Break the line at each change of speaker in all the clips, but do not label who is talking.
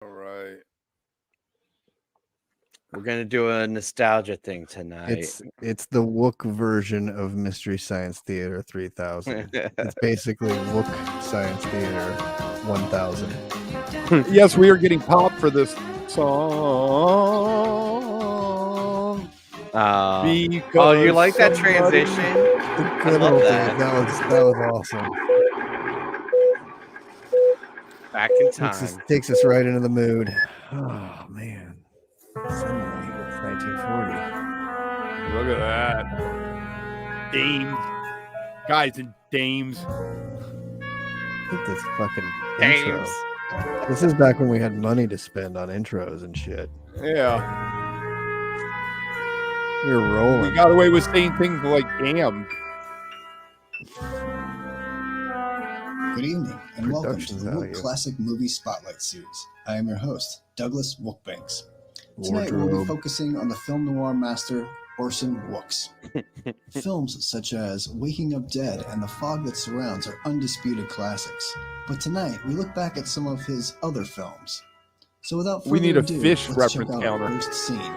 All right.
We're gonna do a nostalgia thing tonight.
It's the Wook version of Mystery Science Theater 3000. It's basically Wook Science Theater 1000.
Yes, we are getting popped for this song.
Oh, you
Because
like that
somebody-
transition? I love
old
that.
days. That was awesome.
Back in time.
Takes us right into the mood. Oh man. Suddenly it's 1940.
Look at that. Dames. Guys and dames.
Look at this fucking intro.
Dames.
This is back when we had money to spend on intros and shit.
Yeah.
We were rolling.
We got away with saying things like damn.
Good evening, and welcome to
Production's
the
out
Wook
here.
Classic Movie Spotlight Series. I am your host, Douglas Wookbanks. Tonight we'll be
Wardrobe.
focusing on the film noir master Orson Wooks. Films such as Waking Up Dead and The Fog That Surrounds are undisputed classics. But tonight we look back at some of his other films. So without further
We need a
ado,
fish
let's check
reference
out our
counter.
first scene.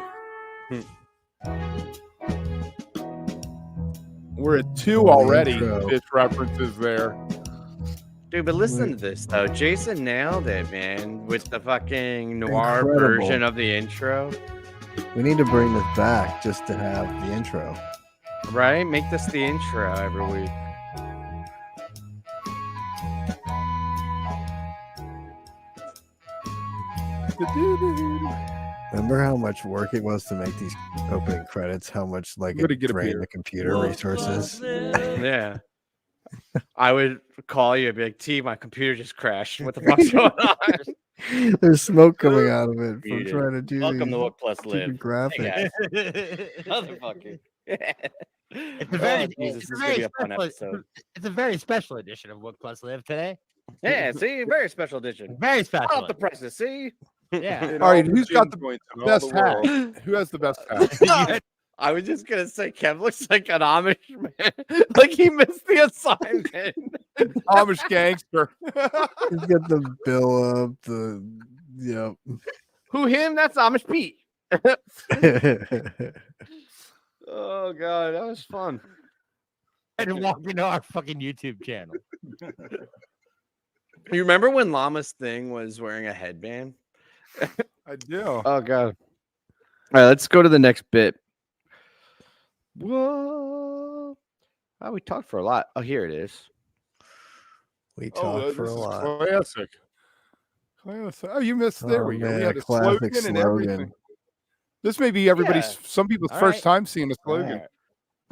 We're at 2
Oh, the
already.
intro.
Fish references there.
Dude, but listen to this though. Jason nailed it, man, with the fucking noir
Incredible.
version of the intro.
We need to bring this back just to have the intro.
Right? Make this the intro every week.
Remember how much work it was to make these opening credits? How much like
Gotta
it
get a
drained
beer.
the computer resources?
Yeah. I would call you and be like, T, my computer just crashed. What the fuck's going on?
There's smoke coming out of it from
Muted.
trying to do
Welcome to
these
Wook Plus
stupid
Live.
graphics.
Motherfucker.
It's a very,
Jesus,
it's
this
a
is gonna
very
be a fun
special,
episode.
it's a very special edition of Wook Plus Live today.
Yeah, see, very special edition.
Very special.
Off the prices, see?
Yeah.
In all
right,
the
who's
gin
got
the
the
best hat? Who has the best hat?
I was just gonna say Kev looks like an Amish man. Like he missed the assignment.
Amish gangster.
He's got the bill up, the yep.
Who him? That's Amish Pete. Oh god, that was fun.
And walk into our fucking YouTube channel.
You remember when Llama's thing was wearing a headband?
I do.
Oh god. All right, let's go to the next bit. Whoa. Oh, we talked for a lot. Oh, here it is.
We talked for
this
a
is
lot.
Classic. Oh, you missed. There
Oh,
we go.
man,
We
a
had a
classic
slogan and
slogan.
everything. This may be everybody's,
Yeah.
some people's
All
first
right.
time seeing a slogan.
Alright.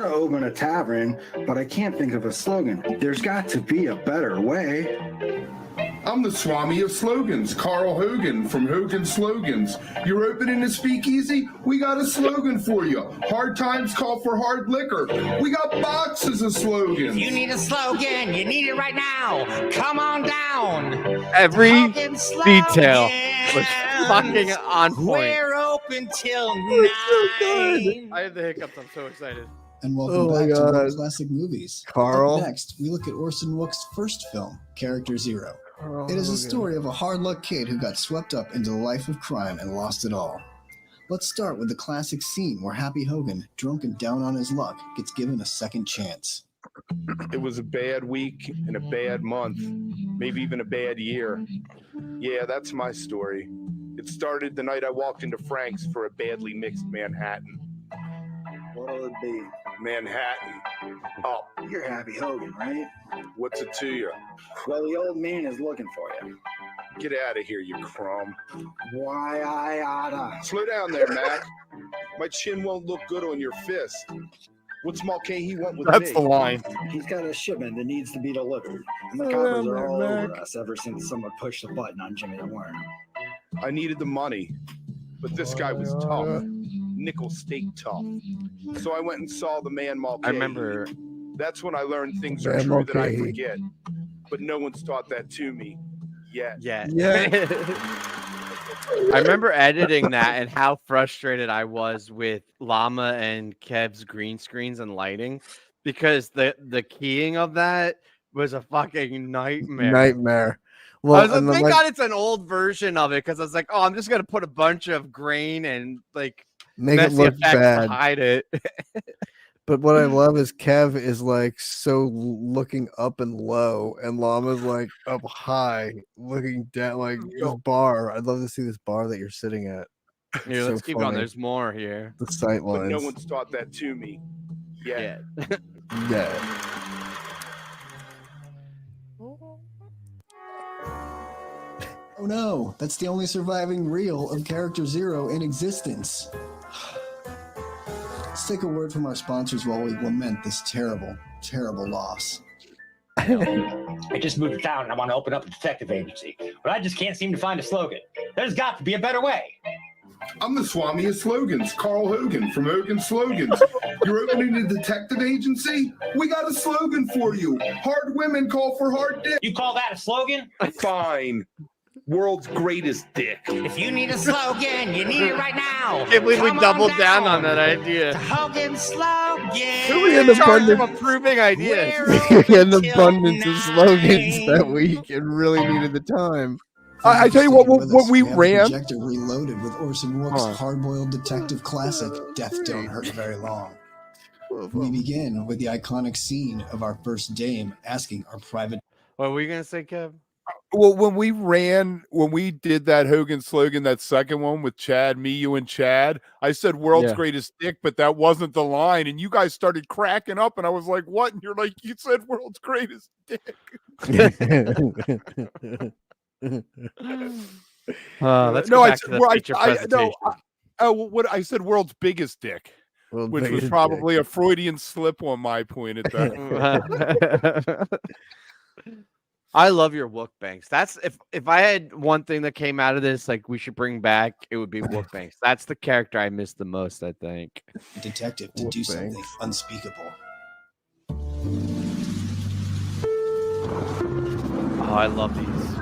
To open a tavern, but I can't think of a slogan. There's got to be a better way.
I'm the Swami of slogans, Carl Hogan from Hogan Slogans. You're opening a speakeasy? We got a slogan for you. Hard times call for hard liquor. We got boxes of slogans.
You need a slogan. You need it right now. Come on down.
Every
Talking
detail was
slogans.
fucking on point.
We're open till
good.
9.
I have the hiccups. I'm so excited.
And welcome
Oh my
back to
God.
Wook Classic Movies.
Carl.
Up next, we look at Orson Wooks' first film, Character Zero. It is a story of a hard luck kid who got swept up into the life of crime and lost it all. Let's start with the classic scene where Happy Hogan, drunk and down on his luck, gets given a second chance.
It was a bad week and a bad month, maybe even a bad year. Yeah, that's my story. It started the night I walked into Frank's for a badly mixed Manhattan.
What'll it be?
Manhattan. Oh,
You're Happy Hogan, right?
what's it to you?
Well, the old man is looking for you.
Get out of here, you crumb.
Why I oughta.
Slow down there, Mac. My chin won't look good on your fist. What's Mulcahy he want with
That's
me?
the line.
He's got a shipment that needs to be delivered. And the
Oh,
coppers are all
Mac.
over us ever since someone pushed the button on Jimmy the Worm.
I needed the money, but this guy was tough. Nickel steak tough. So I went and saw the man Mulcahy.
I remember
That's when I learned things are
Man
true that I
Mulcahy.
forget. But no one's taught that to me yet.
Yeah.
Yeah.
I remember editing that and how frustrated I was with Llama and Kev's green screens and lighting because the keying of that was a fucking nightmare.
Nightmare.
I was like,
and then
thank
like,
God it's an old version of it because I was like, oh, I'm just gonna put a bunch of grain and like
make it
messy
look
effects to
bad.
hide it.
But what I love is Kev is like so looking up and low, and Llama's like up high, looking down. Like this bar, I'd love to see this bar that you're sitting at.
Here,
So
let's keep going.
funny.
There's more here.
The sight
But no
lines.
one's taught that to me.
Yeah.
Yeah.
Oh no, that's the only surviving reel of Character Zero in existence. Let's take a word from our sponsors while we lament this terrible, terrible loss.
I just moved to town and I want to open up a detective agency, but I just can't seem to find a slogan. There's got to be a better way.
I'm the Swami of Slogans, Carl Hogan from Hogan Slogans. You're opening a detective agency? We got a slogan for you. Hard women call for hard dick.
You call that a slogan?
Fine. World's greatest dick.
If you need a slogan, you need it right now.
Can't believe we
Come on
doubled down on
down
that idea.
to Hogan Slogan.
We had an
Charge of
abundance,
approving ideas.
we had an
till
abundance of slogans
9.
that week and really needed the time.
I tell you what we
have
ran.
The projector reloaded with Orson Wook's hard-boiled detective classic, Death Don't Hurt Very Long. We begin with the iconic scene of our first dame asking our private...
What were you going to say, Kev?
Well, when we did that Hogan slogan, that second one with Chad, me, you, and Chad, I said world's
Yeah.
greatest dick, but that wasn't the line. And you guys started cracking up, and I was like, what? And you're like, you said world's greatest dick.
Let's
No,
go
I
back
said,
to the
well,
feature presentation.
what I said world's biggest dick,
World's
which was
biggest
probably a Freudian slip on my point at that.
I love your wook banks. That's if I had one thing that came out of this, like we should bring back, it would be wook banks. That's the character I miss the most, I think.
detective to
Wook
do something
Banks.
unspeakable.
Oh, I love these.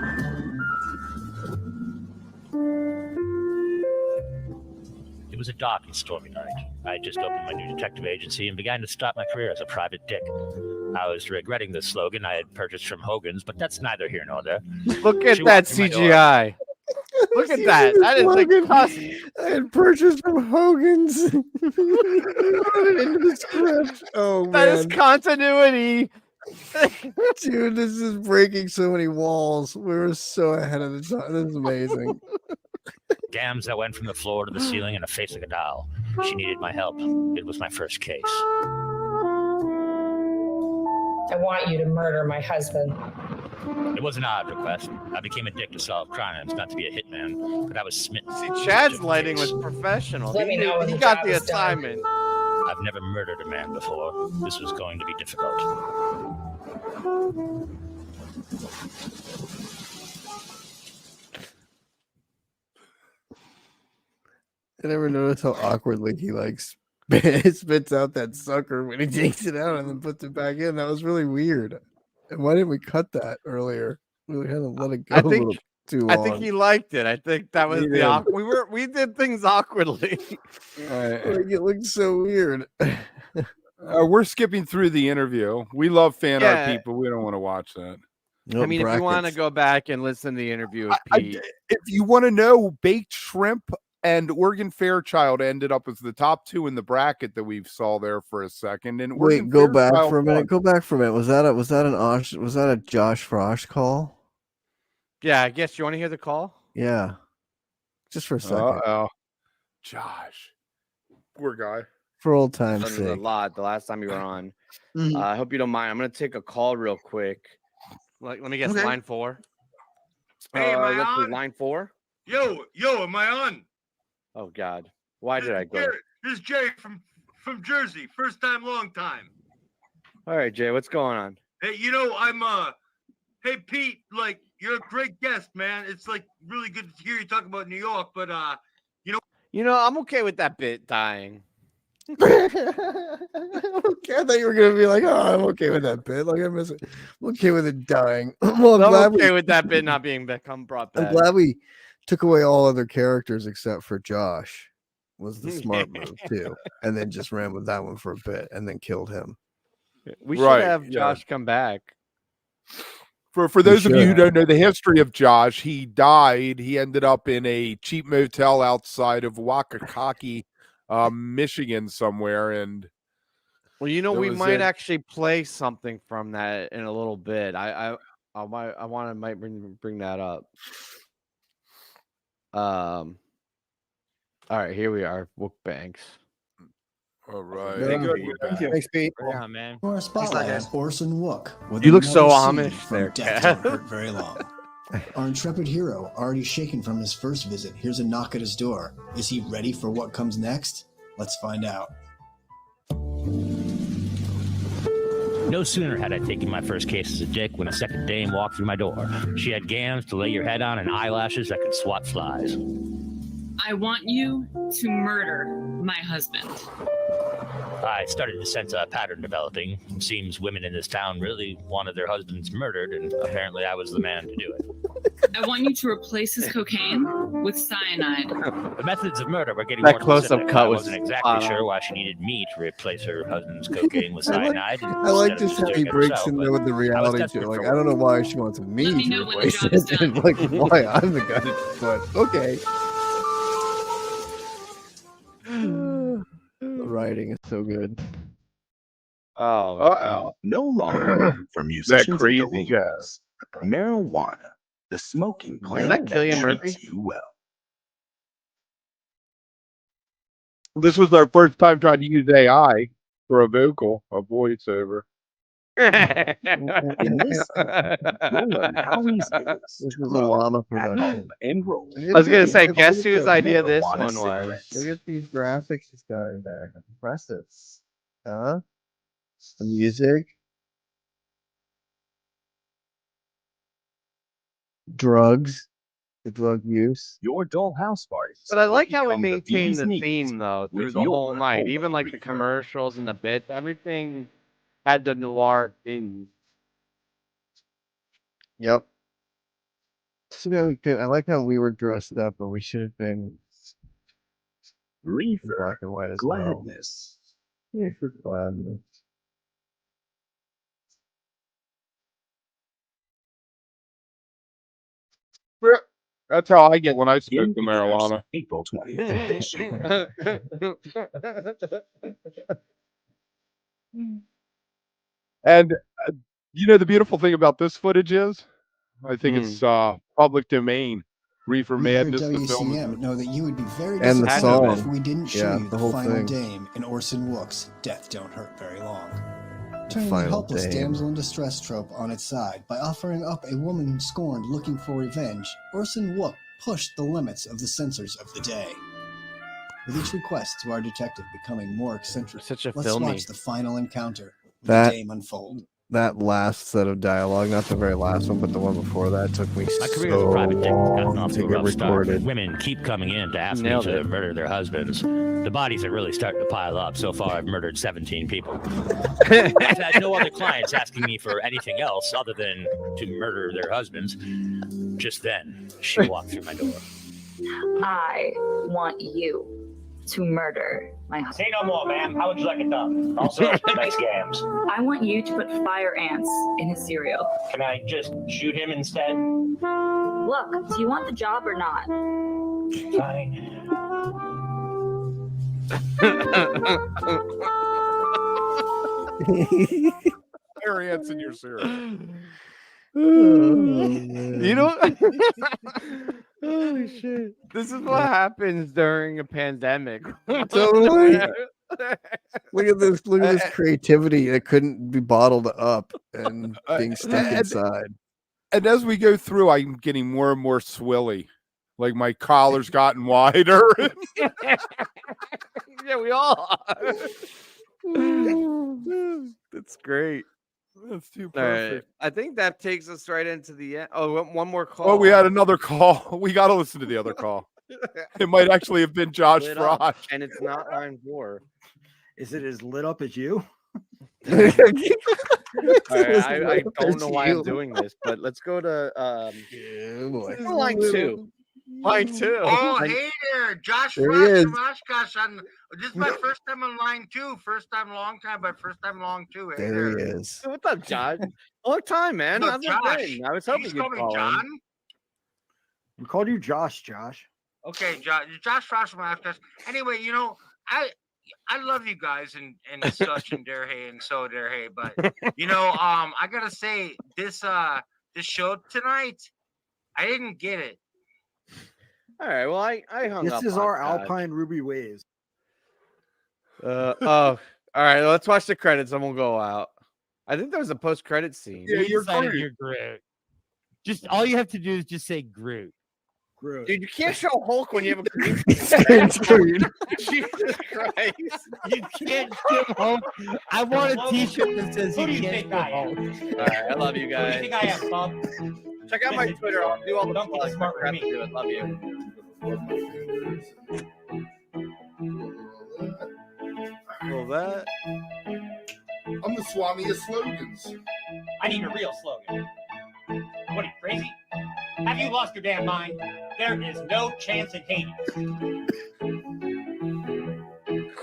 It was a dark and stormy night. I had just opened my new detective agency and began to start my career as a private dick. I was regretting the slogan I had purchased from Hogan's, but that's neither here nor there.
Look at
She
that
walked through my door.
CGI. Look at that. That is like custom.
I had purchased from Hogan's. Put it into the script. Oh man,
That is continuity.
dude, this is breaking so many walls. We were so ahead of the time. This is amazing.
Gams that went from the floor to the ceiling in a face like a doll. She needed my help. It was my first case.
I want you to murder my husband.
It was an odd request. I became a dick to solve crimes, not to be a hitman, but I was smitten.
See, Chad's lighting was professional.
Let me know when
He
the
got
job
the
is done.
assignment.
I've never murdered a man before. This was going to be difficult.
I never noticed how awkwardly he like spits out that sucker when he takes it out and then puts it back in. That was really weird. And why didn't we cut that earlier? We had to let it go
I
a little
think
too long.
I think he liked it. I think that was
He
the
did.
we did things awkwardly.
Like, it looked so weird.
We're skipping through the interview. We love fan art
Yeah.
people. We don't want to watch that.
No
I mean, if you want to
brackets.
go back and listen to the interview with Pete,
If you want to know, baked shrimp and Oregon Fairchild ended up as the top two in the bracket that we saw there for a second. And
Wait,
Oregon
go back
Fairchild
for a minute.
won.
Go back for a minute. Was that a Josh Frosh call?
yeah, I guess you want to hear the call.
Yeah. Just for a second.
Uh-oh. Josh. Poor guy.
For old time's
Done it a
sake.
lot the last time you were on.
Mhm.
I hope you don't mind. I'm gonna take a call real quick. Like, let me guess,
Okay.
line 4.
Hey, am I
let's see,
on?
line 4.
Yo, am I on?
Oh God, why did I go?
This is Jerry from Jersey. First time, long time.
All right, Jay, what's going on?
Hey, I'm hey Pete, like you're a great guest, man. It's like really good to hear you talk about New York, but
You know, I'm okay with that bit dying.
Okay, I thought you were gonna be like, "Oh, I'm okay with that bit. Like, I miss it. I'm okay with it dying." Well, I'm glad
I'm okay
we,
with that bit not being brought
I'm
back.
glad we took away all other characters except for Josh. Was the smart move too, and then just ran with that one for a bit, and then killed him.
We should
Right,
have
yeah.
Josh come back.
For those of you who don't know the history of Josh, he died. He ended up in a cheap motel outside of Waukakee, Michigan somewhere. And
well, we might actually play something from that in a little bit. I might bring that up. All right, here we are, Wook Banks.
All right.
Thanks, Pete.
Yeah, man.
Our spotlight has Orson Wook. with
You look so
another scene
Amish
from
there,
Death
Cat.
Don't Hurt Very Long. Our intrepid hero, already shaken from his first visit, hears a knock at his door. Is he ready for what comes next? Let's find out.
No sooner had I taken my first case as a dick when a second dame walked through my door. She had gams to lay your head on and eyelashes that could swat flies.
I want you to murder my husband.
I started to sense a pattern developing. It seems women in this town really wanted their husbands murdered, and apparently I was the man to do it.
I want you to replace his cocaine with cyanide.
The methods of murder were getting
That
more
close-up
specific.
cut
I
was
wasn't exactly
spot
sure
on.
why she needed me to replace her husband's cocaine with cyanide.
I like
instead of
just how
just
he
doing it
breaks
herself,
in
but
there with the
I was
reality
desperate
too. Like,
for
I don't know
work.
why she wants me
Let me
to
know when the
replace
job is
it, and
done.
like why I'm the guy. But okay. The writing is so good.
Oh,
no longer for musicians
crazy
and
guy.
dogs. Marijuana, the smoking plant
that Cillian
treats
Murphy?
you well.
This was our first time trying to use AI for a voiceover.
In this, you'll learn how easy it is
This
to
is a
grow
llama
at
production.
home and roll.
I was gonna say, guess
Look
whose
at
idea this
marijuana
one was?
cigarettes.
Look at these graphics he's got in there. Impressive. Huh? The music. Drugs. The drug use.
Your dull house parties.
But I like how we
become the
maintain
bee's
the
knees
theme though through
with
the
your
whole night.
homemade
Even like the
reefer.
commercials and the bits, everything had the noir theme.
Yep. So I like how we were dressed up, but we should have been
Reefer.
black and white as well.
Gladness.
Reefer gladness.
That's how I get when I smoke
In
the marijuana.
April 20th.
And the beautiful thing about this footage is, I think it's public domain. Reefer
We here at
Madness, the film.
WCM know that you would be very
And the
disappointed if
song.
we didn't show
Yeah,
you
the
the
whole
final
thing.
dame in Orson Wook's Death Don't Hurt Very Long. Turning the
final
helpless
dame.
damsel in distress trope on its side by offering up a woman scorned looking for revenge, Orson Wook pushed the limits of the censors of the day. With each request to our detective becoming more eccentric,
Such a
let's
filmy.
watch the final encounter with
That-
the dame unfold.
That last set of dialogue, not the very last one, but the one before that, took me
My career
so
as a private dick has gotten
long
off
to
to a
get
rough start.
recorded.
Women keep coming in to ask me
Nailed
to
it.
murder their husbands. The bodies are really starting to pile up. So far, I've murdered 17 people. I've had no other clients asking me for anything else other than to murder their husbands. Just then, she walked through my door.
I want you to murder my husband.
Say no more, ma'am. How would you like it done? Also, nice gams.
I want you to put fire ants in his cereal.
Can I just shoot him instead?
Look, do you want the job or not?
Fine.
Fire ants in your cereal.
You know, holy shit! This is what happens during a pandemic.
Totally. Look at this! Look at this creativity that couldn't be bottled up and being stuck inside.
And as we go through, I'm getting more and more swilly. Like my collar's gotten wider.
Yeah, we all are. That's great.
That's too
All right.
perfect.
I think that takes us right into the end. Oh, one more call.
Oh, we had another call. We got to listen to the other call. It might actually have been Josh
Lit up,
Frost.
and it's not line 4.
Is it as lit up as you?
All right, I don't know why I'm doing this, but let's go to
Oh boy.
line 2. Mine too.
Oh, hey there, Josh
There he is.
Rashkosh. This is my first time on line 2. First time long time, but first time long too. Hey
There
there.
he is.
What's up, Josh? Long time, man.
Look,
How's it
Josh.
been? I was hoping
You
you'd
call me
call in.
John?
We called you Josh, Josh.
Okay, Josh Rashkosh. Anyway, I love you guys and such and Derhay and so Derhay, but I gotta say this show tonight, I didn't get it.
All right, well, I hung up.
This is
on
our
Josh.
Alpine Ruby ways.
All right, let's watch the credits and we'll go out. I think there was a post-credit scene.
Yeah, you're Groot.
You're Groot. Just all you have to do is just say Groot.
Groot.
Dude, you can't show Hulk when you have a green
screen.
Jesus Christ.
You can't kill Hulk. I want a t-shirt that says
Who do
you
you
can't
think
kill
I am?
Hulk.
All right, I love you
Who do
guys.
you think I am, bub?
Check out my Twitter. I'll do all the
Don't get
plugs.
smart with
I
me.
forgot to do it. Love you. Well, that.
I'm the Swami of Slogans.
I need a real slogan. What are you, crazy? Have you lost your damn mind? There is no chance in Hades.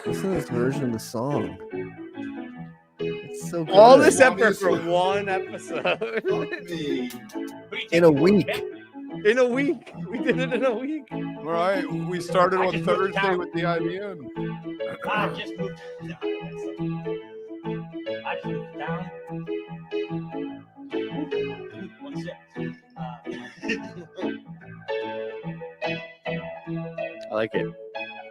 Listen to this version of the song. It's so good.
All this effort for one episode.
In a week.
In a week. We did it in a week.
All right. We started on Thursday with the IBN.
I just moved down. 1 sec.
I like it.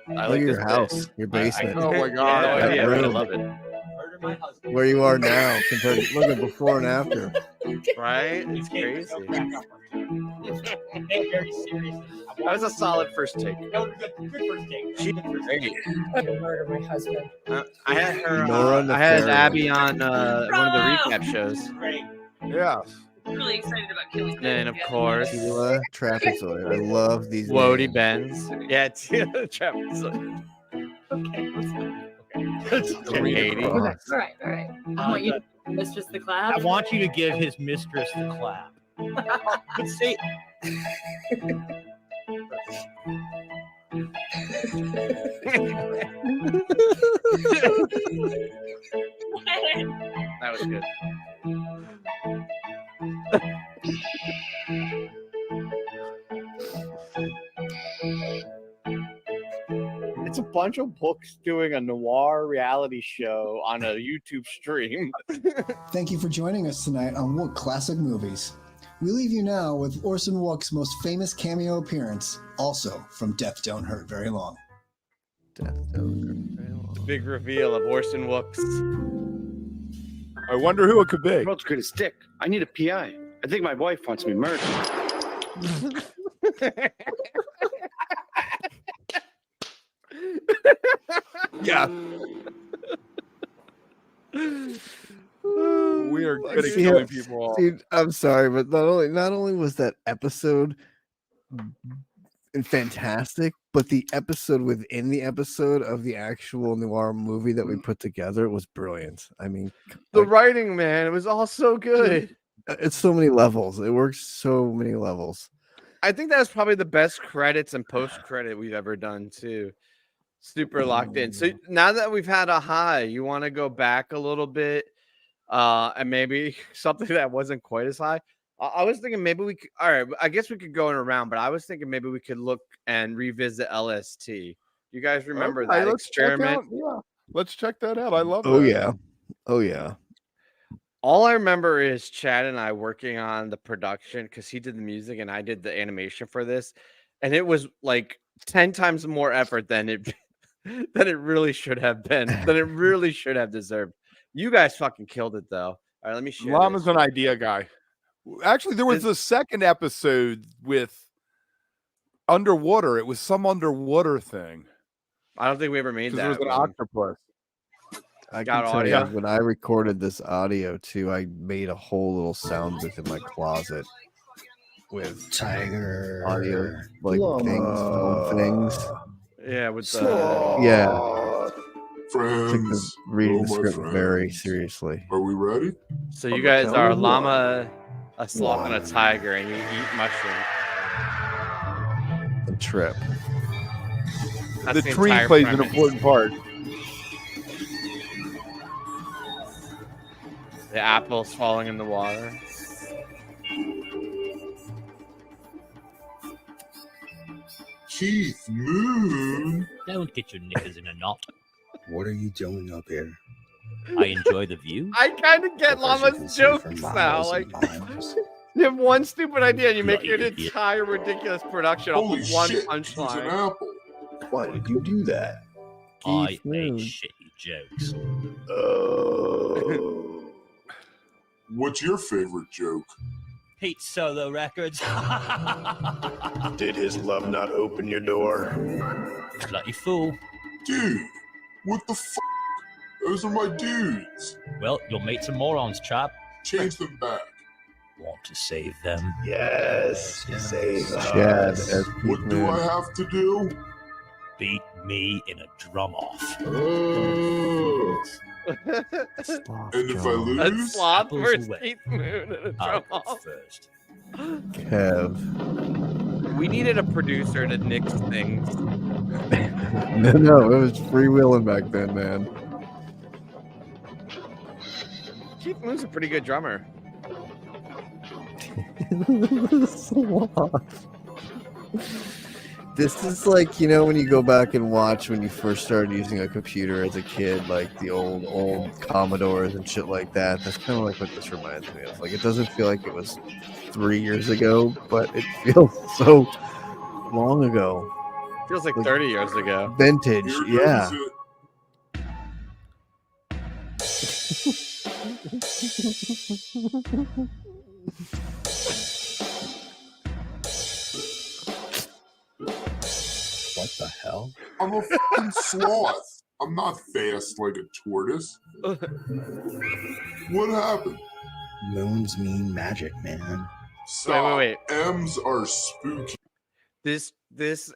I
Look
like
at your
this
house,
bit.
your basement.
Oh my God.
I
That
I
room.
love it.
Murder my husband.
Where you are now compared to look at before and after.
Right? It's
Okay,
crazy.
so crack up. Think very seriously.
That was a solid first take.
That was a good first take.
She's
Good first
great.
take.
To murder my husband.
I had her.
Nora
I had
Nefarious.
Abby on one of the recap shows.
Great.
Yes.
I'm really excited about killing him.
And of course,
Tila Trapezoid. I love these
Wody
names.
Benz. Yeah, Tila Trapezoid.
Okay.
380.
All right. I want you to mistress the clap.
I want you to give his mistress the clap.
But see,
That was good. It's a bunch of books doing a noir reality show on a YouTube stream.
Thank you for joining us tonight on Wook Classic Movies. We leave you now with Orson Wook's most famous cameo appearance, also from Death Don't Hurt Very Long.
Big reveal of Orson Wook's.
I wonder who it could be.
World's greatest dick. I need a PI. I think my wife wants me murdered.
Yeah. We are good at
See,
killing people off.
Dude, I'm sorry, but not only was that episode fantastic, but the episode within the episode of the actual noir movie that we put together was brilliant. I mean,
The writing, man, it was all so good.
it's so many levels. It works so many levels.
I think that's probably the best credits and post credit we've ever done too. Super locked in. So now that we've had a high, you want to go back a little bit, and maybe something that wasn't quite as high. I was thinking maybe we could. All right, I guess we could go in around, but I was thinking maybe we could look and revisit LST. You guys remember
Okay,
that
let's check
experiment?
out- yeah. Let's check that out. I love
Oh
that.
yeah. Oh yeah.
All I remember is Chad and I working on the production because he did the music and I did the animation for this, and it was like 10 times more effort than it really should have been, than it really should have deserved. You guys fucking killed it though. All right, let me share.
Llama's
this.
an idea guy. Actually, there was a second episode with underwater. It was some underwater thing.
I don't think we ever made
'Cause
that.
there was an
one.
octopus.
I
Got
can tell
audio?
you, when I recorded this audio too, I made a whole little sound booth in my closet with
Tiger
audio like things, film things.
Yeah, with the
Yeah.
Friends,
Took the reading the
oh, my
script very
friends.
seriously.
Are we ready?
So you guys are a llama, a sloth, and a tiger, and you eat mushrooms.
and trip.
That's
the tree
entire
plays
premise.
an important part.
The apples falling in the water.
Keith Moon.
Don't get your knickers in a knot.
What are you doing up here?
I enjoy the view.
I kind of get Llama's jokes now. Like, you have one stupid idea and you make an entire ridiculous production off
Holy
of one
shit, he's an
punchline.
apple.
Why did you do that?
I make shitty jokes.
What's your favorite joke?
Pete Solo Records.
Did his love not open your door?
Bloody fool.
Dude, what the f***? Those are my dudes.
Well, you'll meet some morons, chap.
Change them back.
Want to save them?
Yes, save
Chad
us.
as Pete
What do
Moon.
I have to do?
Beat me in a drum off.
And if I
A
lose,
sloth
Apples
versus
away.
Keith Moon and a
I'll
drum
go
off.
first.
Kev.
We needed a producer to nix things.
No, it was freewheeling back then, man.
Keith Moon's a pretty good drummer.
Sloth. This is like, you know, when you go back and watch when you first started using a computer as a kid, like the old Commodores and shit like that. That's kind of like what this reminds me of. Like, it doesn't feel like it was 3 years ago, but it feels so long ago.
Feels like 30 years ago.
Vintage,
here
yeah.
goes
What the hell?
I'm a fucking sloth. I'm not fast like a tortoise. What happened?
Moons mean magic, man.
Stop.
Wait.
M's are spooky.
This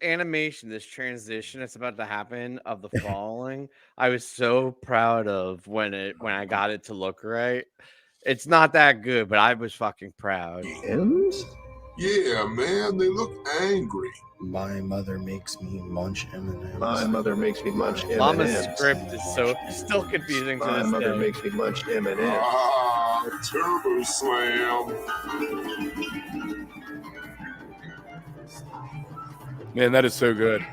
animation, this transition that's about to happen of the falling, I was so proud of when I got it to look right. It's not that good, but I was fucking proud.
M's?
Yeah, man, they look angry.
My mother makes me munch M&Ms.
My mother makes me munch M&Ms.
Llama's script is so still confusing to
My
this
mother
day.
makes me munch M&Ms.
Ah, Turbo Slam.
Man, that is so good.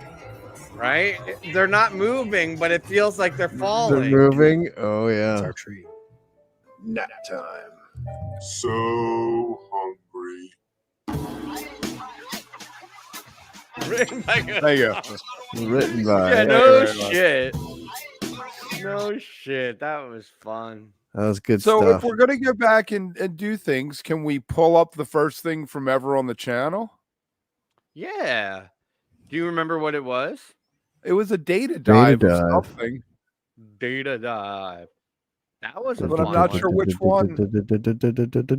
Right? They're not moving, but it feels like they're
They're
falling.
moving. Oh,
It's
yeah.
our tree.
Nap time.
So hungry.
Written by
There you go.
Written by.
Yeah,
Yeah,
no
yeah, yeah.
shit. No shit. That was fun.
That was good
So
stuff.
if we're gonna go back and do things, can we pull up the first thing from ever on the channel?
Yeah. Do you remember what it was?
It was a data dive
Data
of
dive.
something.
Data dive. That was a
But I'm
fun
not
one.
sure which one.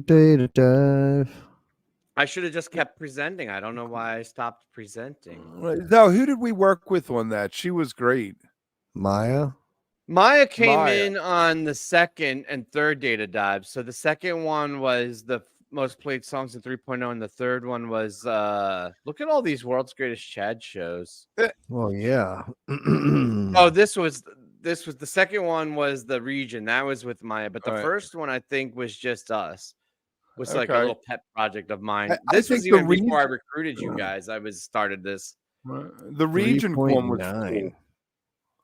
Data dive.
I should have just kept presenting. I don't know why I stopped presenting.
No, who did we work with on that? She was great.
Maya.
Maya came
Maya.
in on the second and third data dive. So the second one was the most played songs in 3.0, and the third one was look at all these world's greatest Chad shows.
Well, yeah.
Oh, this was the second one was the region. That was with Maya, but the
All right.
first one I think was just us. Was like a
Okay.
little pet project of mine.
I
This was
think the
even before I
region-
recruited you guys. I started this.
The region one was
3.9.
cool.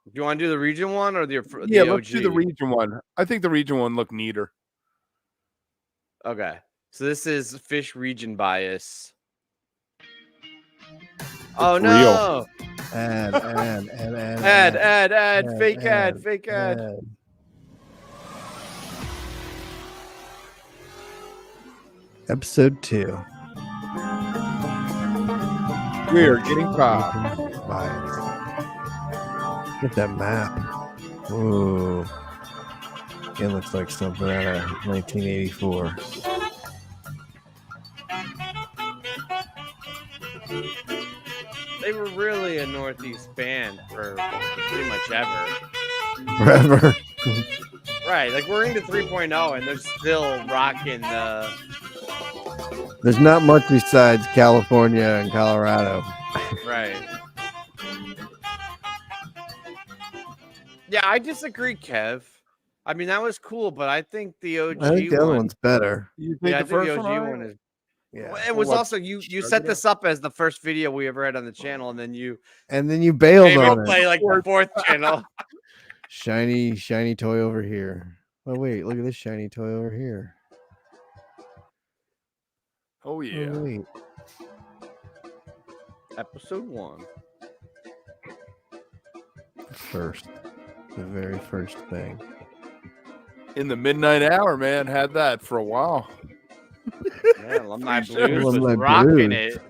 Do you want to do the region one or the
Yeah,
OG?
let's do the region one. I think the region one looked neater.
Okay. So this is fish region bias. Oh
It's
no.
Ad,
Fake ad.
Episode 2.
We are getting popped.
Look at that map. Ooh. It looks like something out of 1984.
They were really a Northeast band for pretty much ever.
Forever.
Right, like we're into 3.0 and they're still rocking the
There's not much besides California and Colorado.
Right. Yeah, I disagree, Kev. I mean, that was cool, but I think the OG
I think the other one's better.
You think
Yeah, I
the
think the
first
OG
one?
one is.
Yeah.
It was
Well,
also you set this up as the first video we ever had on the channel, and then you
bailed
made me
on
play
it.
like the fourth channel.
Shiny toy over here. Oh wait, look at this shiny toy over here.
Oh yeah.
Oh, wait.
Episode 1.
The very first thing.
In the midnight hour, man, had that for a while.
Yeah, Alumni Blues was
Alumni
rocking
Blues.
it.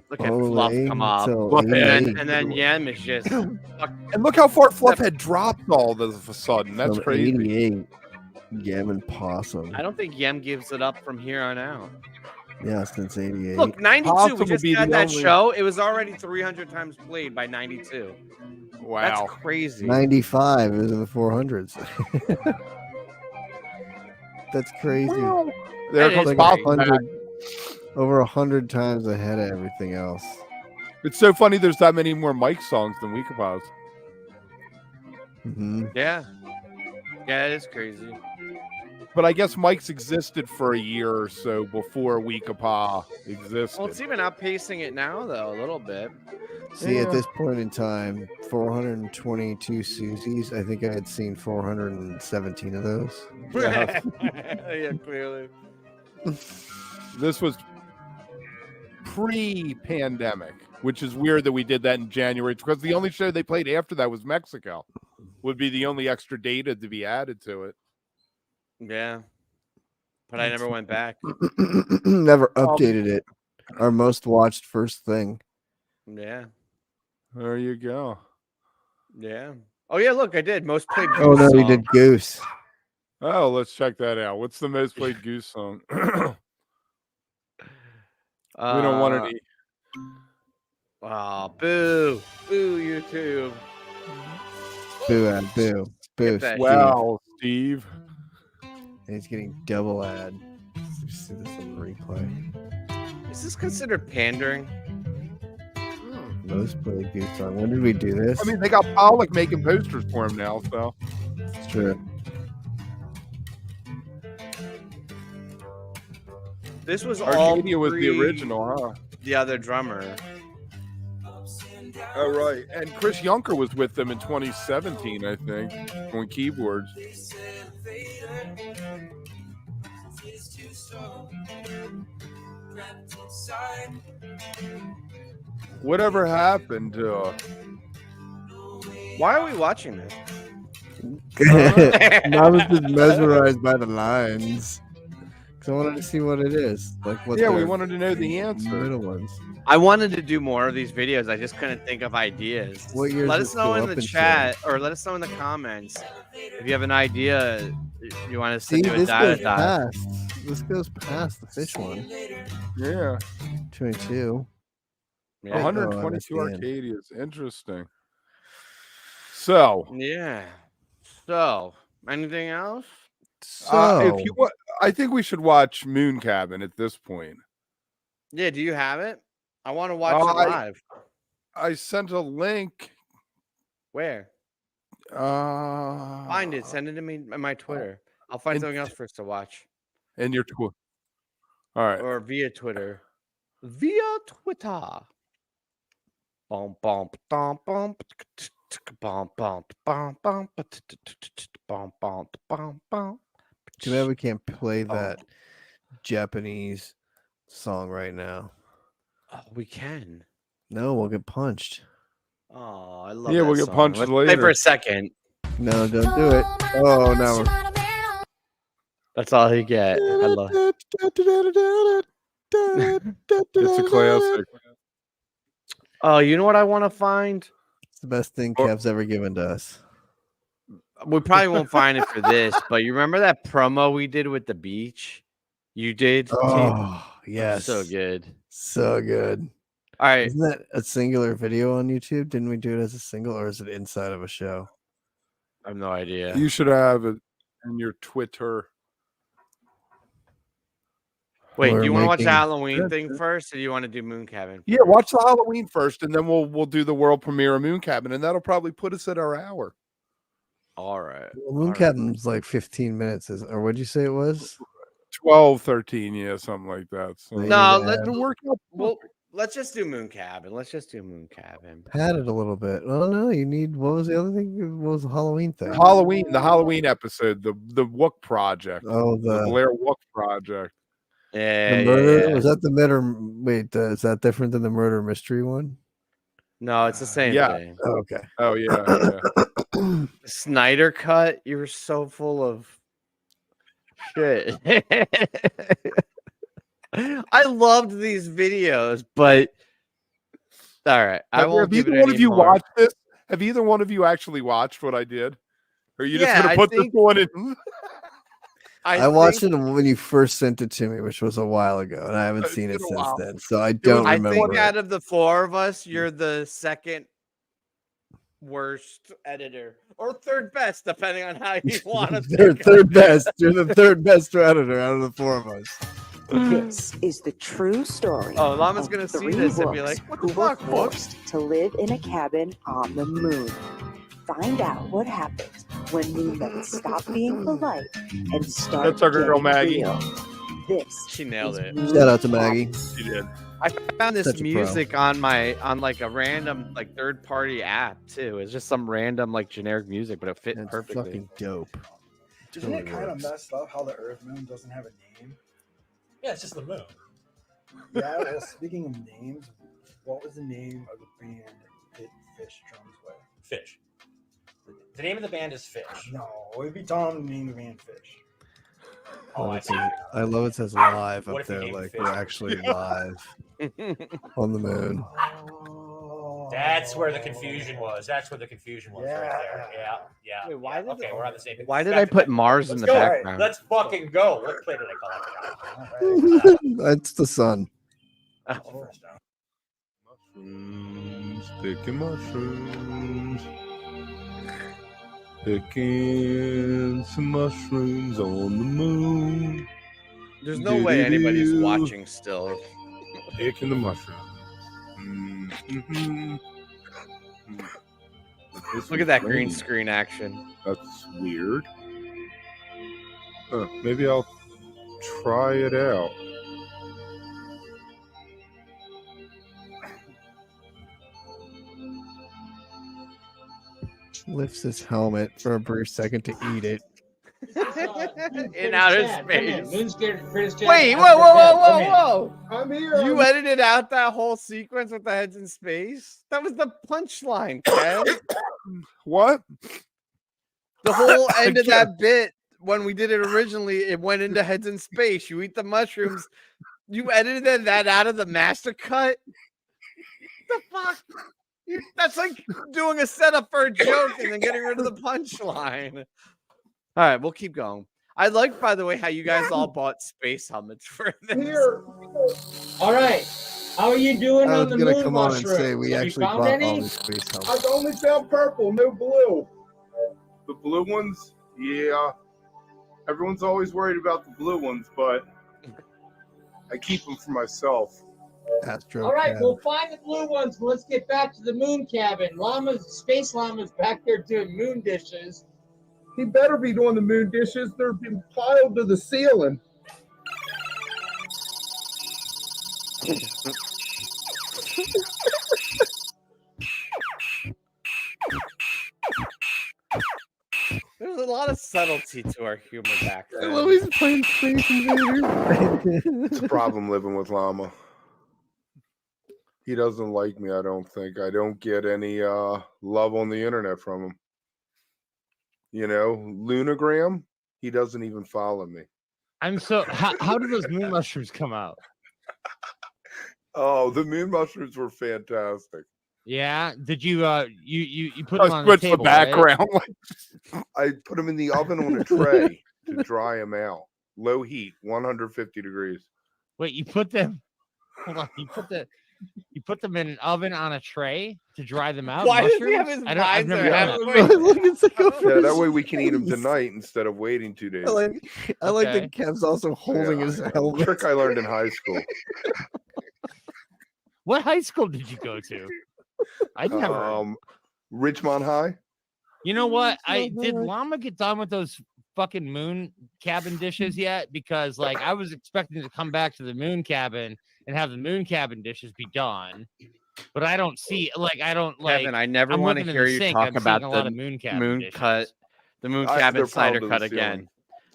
Look at
All the
Fluff
way
come up,
till
and
88.
then Yem is just.
And look how far Fluff had dropped all of a sudden. That's
From
crazy.
88. Yam and Possum.
I don't think Yem gives it up from here on out.
Yeah, since 88.
Look, 92.
Possum
We
will
just
be
had
the
that
only-
show. It was already 300 times played by 92.
Wow.
That's crazy.
95 is in the 400s. That's crazy.
There
That
comes
is
Possum
great.
back.
Over 100 times ahead of everything else.
It's so funny there's that many more Mike songs than Weekapaws.
Mm-hmm.
Yeah. Yeah, it is crazy.
But I guess Mike's existed for a year or so before Weekapaw existed.
Well, it's even outpacing it now, though, a little bit.
See, at this point in time, 422 Susies. I think I had seen 417 of those.
Yeah.
Yeah, clearly.
This was pre-pandemic, which is weird that we did that in January because the only show they played after that was Mexico. Would be the only extra data to be added to it.
Yeah. But I never went back.
Never updated it. Our most watched first thing.
Yeah.
There you go.
Yeah. Oh, yeah, look, I did. Most played
Oh,
Goose
no, you
song.
did Goose.
Oh, let's check that out. What's the most played Goose song? We don't want any.
Oh, boo. Boo, YouTube.
Boo ad, boo. Boo.
that
Steve.
Wow, Steve.
And he's getting double ad. Let's see this on replay.
Is this considered pandering?
Most played Goose song. When did we do this?
I mean, they got Pollock making posters for him now, so.
It's true.
This was
Arcadia
all
was the original, huh?
The other drummer.
Oh, right. And Chris Yunker was with them in 2017, I think, on keyboards. Whatever happened to...
Why are we watching this?
I was just mesmerized by the lines. Because I wanted to see what it is. Like what
Yeah, we
the
wanted to know the answer.
middle ones.
I wanted to do more of these videos. I just couldn't think of ideas.
What years
let
does
us know
it
in
go
the
up into?
chat or let us know in the comments if you have an idea you want us to
See,
do a
this
data
goes
dive.
past. This goes past the fish one.
Yeah.
22.
Yeah.
122
Oh, I understand.
Arcadias. Interesting. So,
Yeah. So, anything else?
if you want, I think we should watch Moon Cabin at this point.
Yeah, do you have it? I want to watch it live.
I sent a link.
Where? Find it. Send it to me on my Twitter. I'll find something else for us to watch.
And your Twitter. All right.
Or via Twitter. Via Twitter. Bum bum bum bum bum bum bum bum bum bum bum.
Too bad we can't play that Japanese song right now.
Oh, we can.
No, we'll get punched.
Oh, I love
Yeah,
that
we'll get
song.
punched
Let's play
later.
for a second.
No, don't do it. Oh, no.
That's all you get. I love
It's a classic.
Oh, you know what I want to find?
It's the best thing Kev's ever given to us.
We probably won't find it for this, but you remember that promo we did with the beach? You did?
Oh, yes.
So good.
So good.
All right.
Isn't that a singular video on YouTube? Didn't we do it as a single or is it inside of a show?
I have no idea.
You should have it in your Twitter.
Wait, do you want to watch the
making-
Halloween thing first, or do you want to do Moon Cabin?
Yeah, watch the Halloween first, and then we'll do the world premiere of Moon Cabin, and that'll probably put us at our hour.
All right.
Well, Moon Cabin's like 15 minutes, or what'd you say it was?
12, 13, yeah, something like that. So
No,
let's
let's just do Moon Cabin. Let's just do Moon Cabin.
Pad it a little bit. Oh no, you need. What was the other thing? What was the Halloween thing?
the Halloween episode, the Wook Project.
Oh,
the Blair Wook Project.
Yeah,
the murder
yeah.
was that the murder? Wait, is that different than the murder mystery one?
No, it's the same
Yeah.
thing.
Oh, okay.
Oh yeah.
Snyder cut. You were so full of shit. I loved these videos, but all right, I won't give it
either one of you
anymore.
watched this? Have either one of you actually watched what I did? Or are you just
Yeah,
gonna
I
put this
think-
one in?
I watched it when you first sent it to me, which was a while ago, and I haven't seen it
been a
since
while.
then. So I don't
I
remember.
think
it.
out of the four of us, you're the second worst editor, or third best, depending on how you want to.
Third best. You're the third best editor out of the four of us.
This is the true story.
Oh, Llama's
of
gonna see
three
this and be
wooks
like, "What
who
the
were
fuck, Wook?"
forced to live in a cabin on the moon. Find out what happens when moonmen stop being polite and start
That's our girl,
getting
Maggie.
real. This
She nailed
is
it.
Moon
Shout out to Maggie.
She did.
I found this
Such a pro.
music on like a random like third party app too. It's just some random like generic music, but it fit
That's
perfectly.
fucking dope.
Isn't it
Totally
kind of
works.
messed up how the Earth Moon doesn't have a name?
Yeah, it's just the moon.
Yeah, well, speaking of names, what was the name of the band that hit Fish drums with?
Fish. The name of the band is Fish.
No, it'd be Tom the name of the band Fish.
Oh, I see.
I love it says live
What
up
if we
there,
named
like
Fish?
we're actually live on the moon.
That's where the confusion was. That's where the confusion was right there. Yeah, yeah.
Wait, why did
okay, we're on the same page.
Why did I put Mars in
Let's
the
go.
background?
Let's fucking go. What play did I call it?
That's the sun.
Mushrooms, picking mushrooms. Picking some mushrooms on the moon.
There's no way anybody's watching still.
Picking the mushrooms. Mm-hmm.
Look at that green screen action.
That's weird. Maybe I'll try it out.
Lifts his helmet for a brief second to eat it.
In outer space.
Moon's greatest
Wait, whoa!
I'm here.
You edited out that whole sequence with the heads in space? That was the punchline, Kev.
What?
The whole end of that bit, when we did it originally, it went into heads in space. You eat the mushrooms. You edited that out of the master cut? The fuck? That's like doing a setup for a joke and then getting rid of the punchline. All right, we'll keep going. I like, by the way, how you guys all bought space helmets for this.
Here.
All right. How are you doing
I
on
was
the
gonna
moon
come on and
mushroom?
say we
Have you
actually
found
bought
any?
all these space helmets.
I've only found purple, no blue. The blue ones? Yeah. Everyone's always worried about the blue ones, but I keep them for myself.
Astro.
All right,
Cab.
we'll find the blue ones. But let's get back to the moon cabin. Space llama's back there doing moon dishes.
He better be doing the moon dishes. They're being piled to the ceiling.
There's a lot of subtlety to our humor back
I
then.
love he's playing Space Invaders.
It's a problem living with Llama. He doesn't like me, I don't think. I don't get any love on the internet from him. You know, Lunagram, he doesn't even follow me.
I'm so. How do those moon mushrooms come out?
Oh, the moon mushrooms were fantastic.
Yeah. Did you you put them
I
on the
switched
table?
the background.
Right?
I put them in the oven on a tray to dry them out. Low heat, 150 degrees.
Wait, you put them. Hold on. You put the. You put them in an oven on a tray to dry them out.
Why does he
mushrooms?
have his
I've never
visor
done
halfway
that.
Look, it's like
Yeah, that way we can eat them tonight instead of waiting 2 days.
I like that Kev's also holding his helmet.
Trick I learned in high school.
What high school did you go to? I never.
Ridgemont High.
You know what? Did Llama get done with those fucking moon cabin dishes yet? Because like I was expecting to come back to the moon cabin and have the moon cabin dishes be done, but I don't see
Kevin, I never want to hear you talk about the moon cabin cider cut again.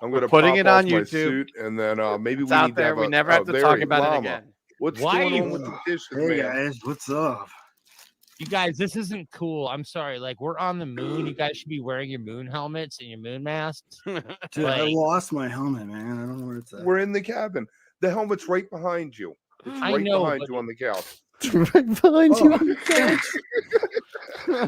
I'm going to
putting it on
my
YouTube.
suit, and then maybe
It's
we
out
need
there.
to have
We never have to
there
talk
he-
about it
Llama.
again.
What's
Why
going
you-
on with the dishes,
Hey
man?
guys, what's up?
You guys, this isn't cool. I'm sorry. Like we're on the moon. You guys should be wearing your moon helmets and your moon masks.
Dude, I lost my helmet, man. I don't know where it's at.
We're in the cabin. The helmet's right behind you. It's
I
right
know,
behind
but-
you on the couch.
Right behind you on the couch.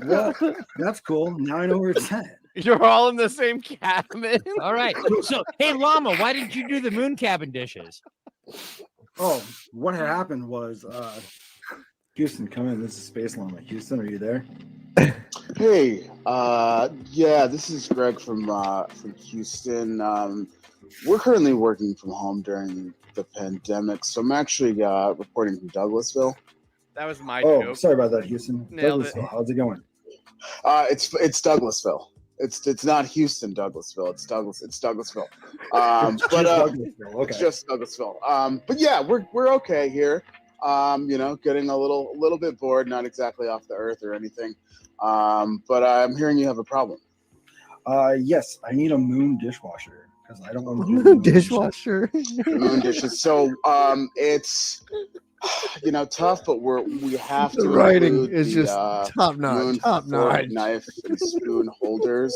Well, that's cool. Now I know where it's at.
You're all in the same cabin.
All right. So, hey, Llama, why did you do the moon cabin dishes?
Oh, what had happened was Houston, come in. This is Space Llama. Houston, are you there?
Hey, yeah, this is Greg from Houston. We're currently working from home during the pandemic, so I'm actually reporting from Douglasville.
That was my
Oh,
joke.
sorry about that, Houston.
Nailed it.
Douglasville, how's it going?
It's Douglasville. It's not Houston, Douglasville. It's Douglasville. It's just Douglasville. But yeah, we're okay here. You know, getting a little bit bored, not exactly off the earth or anything. But I'm hearing you have a problem.
Yes, I need a moon dishwasher because I don't want to do
Moon dishwasher.
Moon dishes. So it's tough, but we have to.
The writing
include
is
the,
just top notch,
moon
top
fork,
notch.
knife and spoon holders.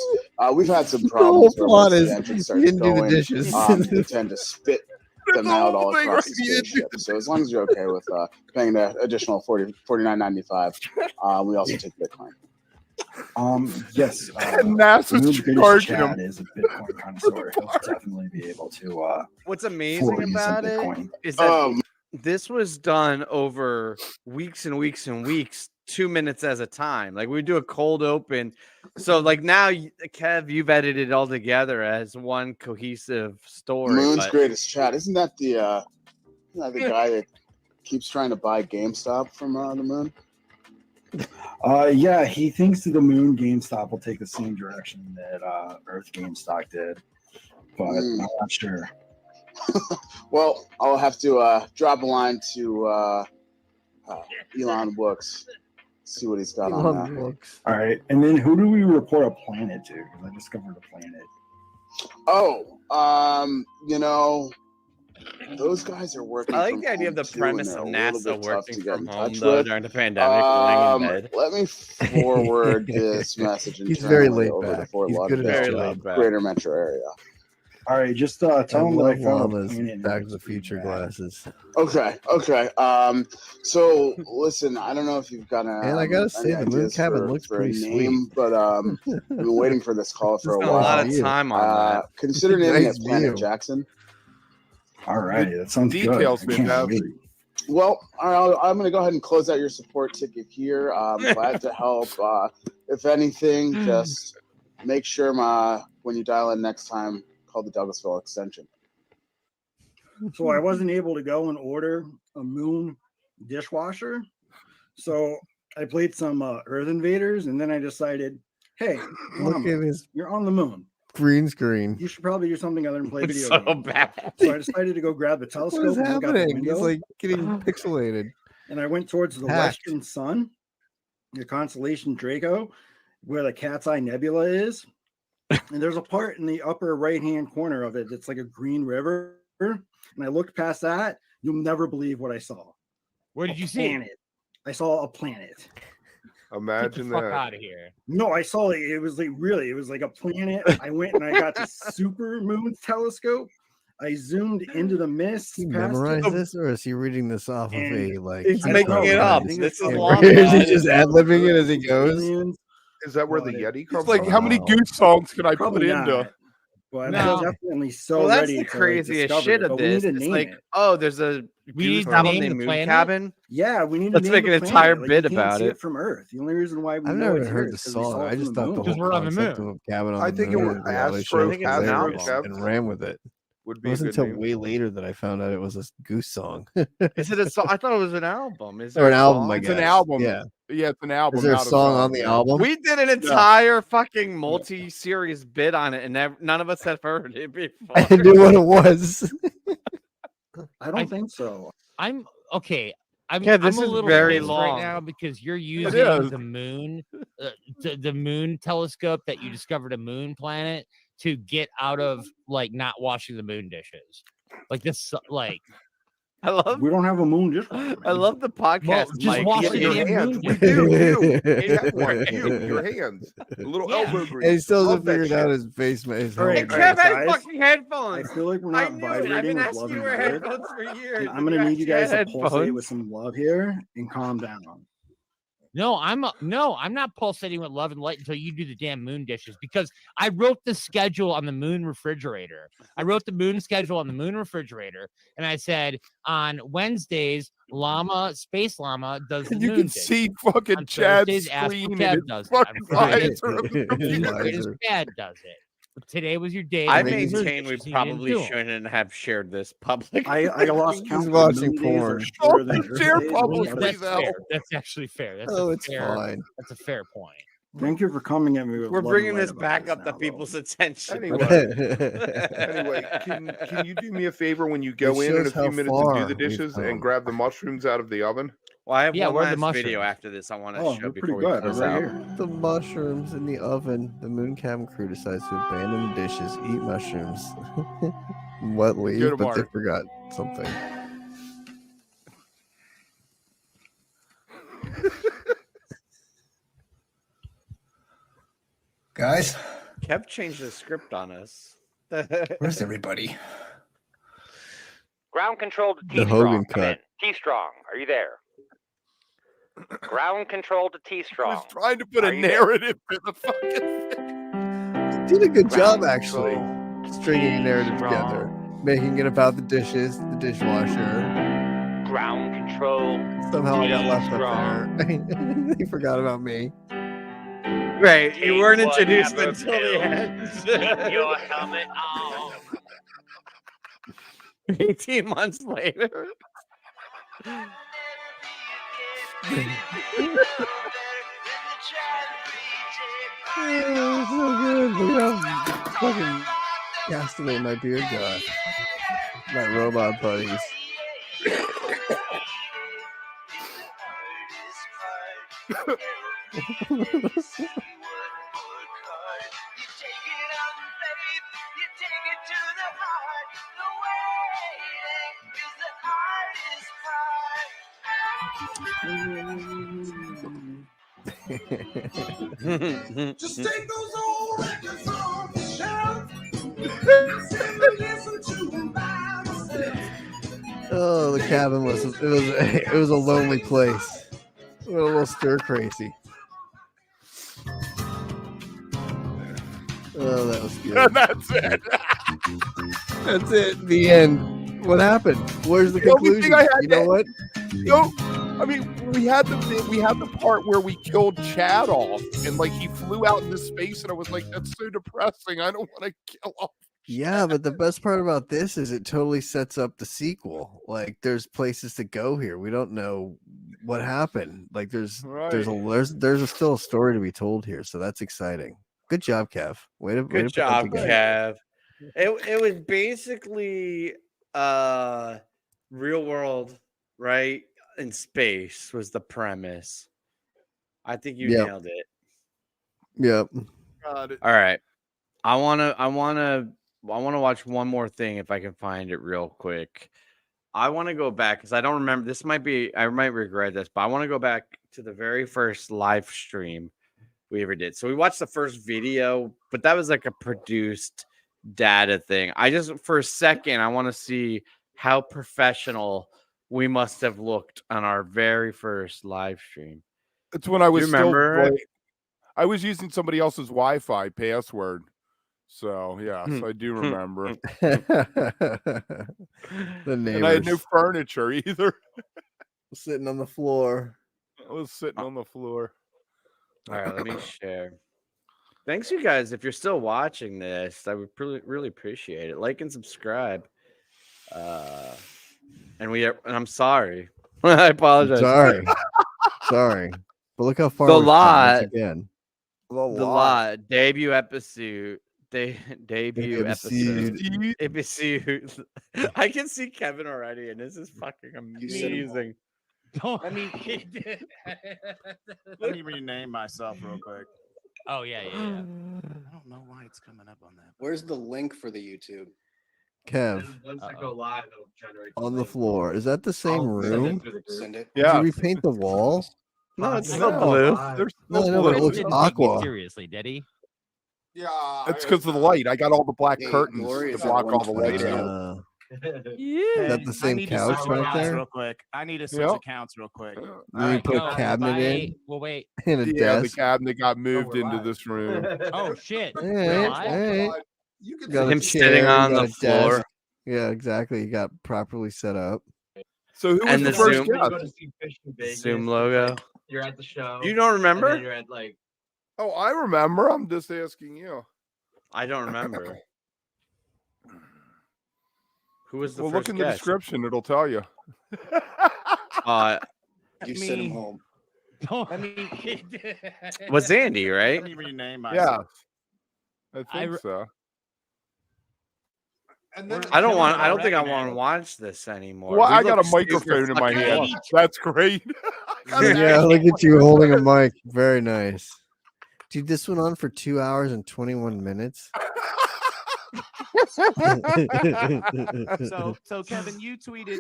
We've had some
The whole
problems where
plot
once
is
the engine
you
starts
didn't do the
going,
dishes.
they tend to spit them out all across the spaceship. So as long as you're okay with paying the additional $49.95, we also take Bitcoin.
Yes.
NASA's
Moon British
charging
Chad
him.
is a Bitcoin connoisseur. He'll definitely be able to.
What's
forward
amazing
you some
about it
Bitcoin.
is that this was done over weeks and weeks and weeks, 2 minutes at a time. Like we do a cold open. So like now, Kev, you've edited it all together as one cohesive story.
Moon's
but-
greatest chat. Isn't that the guy that keeps trying to buy GameStop from the moon?
Yeah, he thinks that the moon GameStop will take the same direction that Earth GameStop did, but I'm not sure.
Well, I'll have to drop a line to Elon Wooks, see what he's got on that.
All right, and then who do we report a planet to? Because I discovered a planet.
Those guys are working.
I like
from
the idea of
home
the
too,
premise
and
of
they're a little
NASA
bit tough
working
to get
from
in
home
touch
though
with.
during the pandemic, laying in bed.
Let me forward this message
He's very
internally
laid
over the
back.
Fort
He's good at his
Lauderdale
job.
greater metro area.
All right, just tell him that I
love
found a
Llama's
planet in
Back to the Future glasses.
Okay. So listen, I don't know if you've got
And I gotta say, the moon cabin looks pretty sweet.
but we've been waiting for this call for a
Spent a
while.
lot of time on that.
Consider naming
Nice
it Planet
view.
Jackson.
All right, that sounds
Details,
good. I can't
fantastic.
wait.
Well, all right, I'm going to go ahead and close out your support ticket here. I'm glad to help. If anything, just make sure when you dial in next time, call the Douglasville extension.
So I wasn't able to go and order a moon dishwasher. So I played some Earth Invaders, and then I decided, hey,
Look
Llama,
at his
you're on the moon.
green screen.
You should probably do something other than play
It's
video
so
games.
bad.
So I decided to go grab the telescope
What is
and look out the
happening? He's
window.
like getting pixelated.
And I went towards the
Hacked.
western sun, the constellation Draco, where the Cat's Eye Nebula is. And there's a part in the upper right-hand corner of it that's like a green river. And I looked past that. You'll never believe what I saw.
What did you see?
Planet. I saw a planet.
Imagine
Get the fuck
that.
out of here.
No, I saw it. It was like a planet. I went and I got the super moon telescope. I zoomed into the mist.
He
past
memorized
it.
this, or is he reading this off of
And
a like?
He's
I
making
don't
it
know,
up.
man.
This is
Or
long.
is he just ad libbing it as he goes?
Is that where the Yeti comes
It's like,
from?
how many
Goose songs can I
Probably
put into?
not. Well, I'm
No.
definitely so
Well, that's
ready
the
to
craziest
discover
shit
it,
of
but we need
this.
to
It's
name
like,
it.
oh, there's a
We need
goose
to
travel
name
named
the
Moon
planet?
Cabin.
Yeah, we need to
Let's
name
make
the
an entire
planet. Like,
bit
you can't
about
see
it.
it from Earth. The only reason why we
I've
know
never
it's
even
here
heard the
is because we
song.
saw it
I
from
just
the
thought the
moon.
whole
Because we're on the
concept
moon.
of a cabin on
I
the
think it
moon
was
and reality show
I
was
think it's an
hilarious
album.
and ran with it.
Would
It
be a
wasn't
good
until
name.
way later that I found out it was a Goose song.
Is it a song? I thought it was an album. Is
Or
there
an
a
album,
song?
I
It's an
guess.
album.
Yeah.
Yeah, it's an album.
Is there a
not
song on the
yeah.
album?
We did an entire fucking multi-series bit on it, and none of us had heard it before.
I knew what it was.
I don't think so.
I'm okay. I'm,
Yeah, this
I'm a
is
little
very
pissed right
long.
now because you're
is.
using the moon, the moon telescope that you discovered a moon planet to get out of like not washing the moon dishes. Like this, like
I love.
We don't have a moon dishwasher.
I love the podcast.
well, just
Mike.
wash
Yeah,
the
your
damn
hands.
moon
We
dishes.
do. You.
Yeah.
That one. Your hands. A little
Yeah.
elbow
And he
grease.
still
Love
hasn't
that
figured out
shit.
his face. His
All right,
And
home
all
Kev
right,
has
guys.
fucking
I
headphones.
feel like we're
I
not
knew it. I've
vibrating
been
with
asking
love
you
and
for
good.
headphones for years.
And I'm
and
gonna need you guys to
actually
pulsate
had
with some love here and calm down.
No, I'm not pulsating with love and light until you do the damn moon dishes because I wrote the schedule on the moon refrigerator. I wrote the moon schedule on the moon refrigerator, and I said on Wednesdays, Space Llama does the
And you
moon
can
dishes.
see fucking
On
Chad's
Thursdays, Astro
screen
Kev
and his
does it. On
fucking
Fridays,
visor of the computer.
Greatest Dad does it. But today was your day.
I
to do the moon
maintain we
dishes, and you didn't
probably
do 'em.
shouldn't have shared this publicly.
I lost
He's
count. of
watching
moon days are
porn.
shorter than Earth
Share
days.
publicly,
That's
though.
fair. That's actually fair. That's
Oh,
a
it's
fair.
fine.
That's a fair point.
Thank you for coming at me with
We're
love and
bringing
light
this
about
back
this
up
now,
to
though.
people's attention.
Anyway, can you do me a favor when you go in a
shows
few
how
minutes and do
far
the
we've
dishes and
come.
grab the mushrooms out of the oven?
Well, I have
Yeah,
one
where are the
last video
mushrooms?
after this I want to
Oh,
show
we're pretty
before we
good.
close
They're right
out.
here.
The mushrooms in the oven. The moon cabin crew decides to abandon the dishes, eat mushrooms. What
Go
leave?
to
But they
Mark.
forgot something.
Guys,
Kev changed the script on us.
where's everybody?
Ground control to
The
T-Strong.
Hogan
Come in.
cut.
T-Strong, are you there? Ground control to T-Strong.
I was trying to put
Are
a
you there?
narrative in the fucking thing.
Did a good job,
Ground
actually.
control,
Stringing a narrative
T-Strong.
together. Making it about the dishes, the dishwasher.
Ground control.
Somehow I got left
T-Strong.
up there. They forgot about me.
Right, you weren't
Take
introduced
whatever
until the
pills.
end.
Put your helmet on.
18 months later.
Oh, so good. Look how fucking castaway my beard got. My robot buddies.
Just take those old records off the shelf. Listen to them by myself.
Oh, the cabin it was a lonely place. A little stir crazy. Oh, that was good.
That's it.
That's it. The end. What happened? Where's the
The only
conclusion?
thing I had
You know
to-
what?
Yo, I mean, we had the part where we killed Chad off, and like he flew out into space, and I was like, that's so depressing. I don't want to kill off.
Yeah, but the best part about this is it totally sets up the sequel. Like, there's places to go here. We don't know what happened. Like, there's still a story to be told here, so that's exciting. Good job, Kev. Way to
Good
put that
job,
together.
Kev. It was basically real world, right? In space was the premise. I think you
Yep.
nailed it.
Yep.
Got it.
All right. I wanna watch one more thing if I can find it real quick. I want to go back because I don't remember. I might regret this, but I want to go back to the very first live stream we ever did. So we watched the first video, but that was like a produced data thing. For a second, I want to see how professional we must have looked on our very first live stream.
It's when I was
remember?
still. I was using somebody else's Wi-Fi password, So yes, I do remember.
The neighbors
And I had no furniture either.
sitting on the floor.
I was sitting on the floor.
All right, let me share. Thanks, you guys. If you're still watching this, I would really appreciate it. Like and subscribe. And I'm sorry. I apologize.
Sorry. But look how far
The
we've come once
lot.
again.
The lot. Debut episode. Debut
Episode.
episode. I can see Kevin already, and this is fucking amazing.
Let me
Let me rename myself real quick.
Oh yeah.
I don't know why it's coming up on that.
Where's the link for the YouTube?
Kev,
Once I go live, it'll generate
on the floor. Is that the same room?
Send it.
Did you repaint the wall?
No, it's still blue.
There's
No, I
no
know, but it
blue.
looks
Didn't take me
aqua.
seriously, did he?
Yeah,
That's because of the light. I got all the black
Hey,
curtains
Glory
to
is at
block all the light
122.
out.
Is that the
I
same
need to
couch
switch
right
accounts
there?
real quick. I need to switch
Yep.
accounts real quick.
Then you put a cabinet in
Well, wait.
and a
Yeah, the
desk.
cabinet got moved into this room.
Oh shit.
Hey.
You can
Got a
Him
chair,
sitting
you
on
got
the
a
floor.
desk. Yeah, exactly. You got properly set up.
So who was
And
the
the
first
Zoom-
guest?
Go to see Fish in Vegas,
Zoom
it's
logo.
like you're at the show.
You don't
and
remember?
then you're at like.
Oh, I remember. I'm just asking you.
I don't remember. Who was the
Well,
first
look in the
guest?
description. It'll tell you.
You sent him home.
Let me.
Was Andy, right?
Let me rename
Yeah,
myself.
I think so.
And then
I don't think I want to watch this anymore.
Well,
We
I got a
look super
microphone in my
fucking
hand.
awesome.
That's great.
Yeah, look at you holding a mic. Very nice. Dude, this went on for 2 hours and 21 minutes.
So Kevin, you tweeted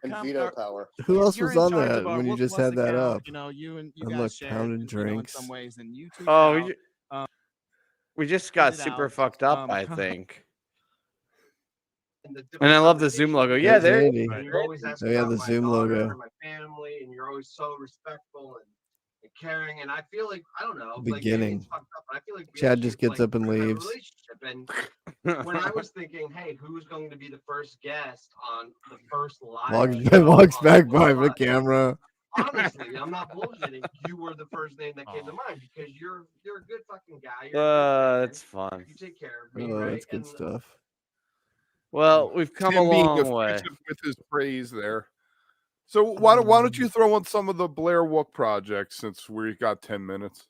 And veto power.
Who else
you're
was
in
on
charge
that
of our
when you
Wook
just
Plus
had that
account,
up?
You know, you
And
guys
look,
shared,
pounded
in
drinks.
some ways, and you tweeted
Oh,
out,
we just got
it
super
out.
fucked up, I think. And I love the Zoom logo. Yeah,
There's
there.
Andy.
You're always asking
Oh, yeah,
about
the
my
Zoom
daughter
logo.
and my family, and you're always so respectful and caring. And I feel like I don't know.
Beginning.
Like, it's fucked up, but I feel like we
Chad
actually,
just gets
like,
up and
have a
leaves.
relationship. And when I was thinking, hey, who's going to be the first guest on the first live?
Walks
show
back
on
by
Wook+live?
the camera.
Honestly, I'm not bullshitting. You were the first name that came to mind because you're a good fucking guy. You're a good
That's fun.
you take care of me,
Oh,
right?
that's good
And
stuff.
Well, we've come a
Tim being
long way.
effusive with his praise there. So why don't you throw on some of the Blair Wook projects since we got 10 minutes?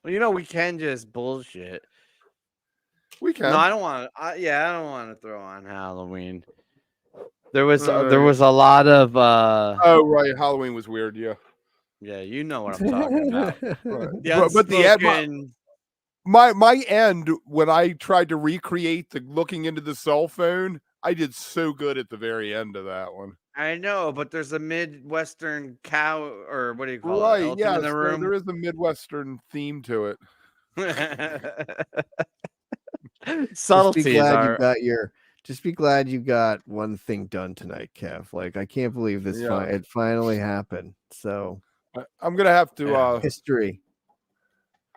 We can just bullshit.
We can.
No, I don't want to. I don't want to throw on Halloween. There was a lot of.
Oh right, Halloween was weird. Yeah.
Yeah, you know what I'm talking about.
Right. But the end, my end when I tried to recreate the looking into the cell phone, I did so good at the very end of that one.
I know, but there's a Midwestern cow, or what do you call it?
Right?
Elephant
Yeah,
in the room.
there is a Midwestern theme to it.
Just be glad you got one thing done tonight, Kev. Like I can't believe this.
Yeah.
It finally happened. So
I'm gonna have to.
History